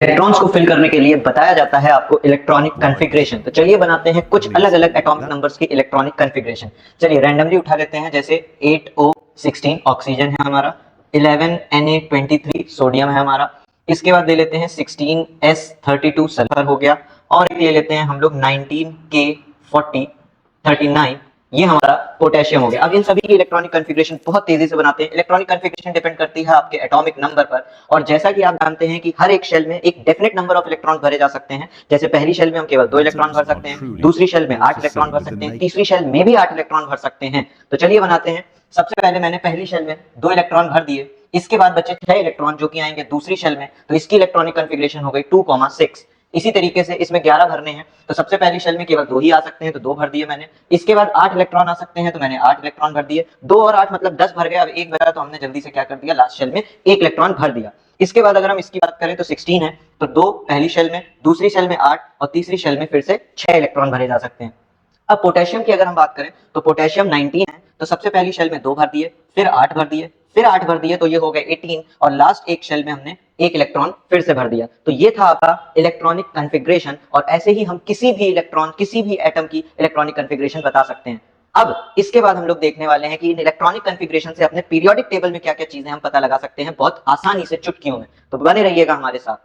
Electrons को fill करने के लिए बताया जाता है आपको इलेक्ट्रॉनिक कॉन्फ़िगरेशन। तो चलिए बनाते हैं कुछ अलग अलग एटॉमिक नंबर्स की इलेक्ट्रॉनिक कॉन्फ़िगरेशन। चलिए रैंडमली उठा लेते हैं, जैसे 8O16 ऑक्सीजन है हमारा, 11Na23 सोडियम है हमारा, इसके बाद ले लेते हैं 16S32 सल्फर हो गया, और एक ले लेते हैं हम लोग 19K39, ये हमारा पोटेशियम हो गया। अब इन सभी की इलेक्ट्रॉनिक कॉन्फ़िगरेशन बहुत तेजी से बनाते हैं। इलेक्ट्रॉनिक कॉन्फ़िगरेशन डिपेंड करती है आपके एटॉमिक नंबर पर, और जैसा कि आप जानते हैं कि हर एक शेल में एक डेफिनेट नंबर ऑफ इलेक्ट्रॉन भरे जा सकते हैं। जैसे पहली शेल में हम केवल 2 इलेक्ट्रॉन भर सकते हैं, दूसरी शेल में 8 इलेक्ट्रॉन भर सकते हैं, तीसरी शेल में भी 8 इलेक्ट्रॉन भर सकते हैं। तो चलिए बनाते हैं। सबसे पहले मैंने पहली शेल में 2 इलेक्ट्रॉन भर दिए, इसके बाद बचे 6 इलेक्ट्रॉन जो कि आएंगे दूसरी शेल में, तो इसकी इलेक्ट्रॉनिक कॉन्फ़िगरेशन हो गई 2,6। इसी तरीके से इसमें 11 भरने हैं, तो सबसे पहली शेल में केवल 2 ही आ सकते हैं, तो 2 भर दिए मैंने। इसके बाद 8 इलेक्ट्रॉन आ सकते हैं, तो मैंने 8 इलेक्ट्रॉन भर दिए। 2 और 8 मतलब 10 भर गया। अब एक भरा तो हमने जल्दी से क्या कर दिया, लास्ट शेल में 1 इलेक्ट्रॉन भर दिया। इसके बाद अगर हम इसकी बात करें तो 16 है, तो 2 पहली शेल में, दूसरी शेल में 8, और तीसरी शेल में फिर से 6 इलेक्ट्रॉन भरे जा सकते हैं। अब पोटेशियम की अगर हम बात करें तो पोटेशियम 19 है, तो सबसे पहली शेल में 2 भर दिए, फिर 8 भर दिए, फिर 8 भर दिए, तो ये हो गए 18, और लास्ट एक शेल में हमने 1 इलेक्ट्रॉन फिर से भर दिया। तो ये था आपका इलेक्ट्रॉनिक कॉन्फ़िगरेशन, और ऐसे ही हम किसी भी इलेक्ट्रॉन, किसी भी एटम की इलेक्ट्रॉनिक कॉन्फ़िगरेशन बता सकते हैं। अब इसके बाद हम लोग देखने वाले हैं कि इन इलेक्ट्रॉनिक कॉन्फ़िगरेशन से अपने पीरियोडिक टेबल में क्या क्या चीजें हम पता लगा सकते हैं बहुत आसानी से, चुटकियों में। तो बने रहिएगा हमारे साथ।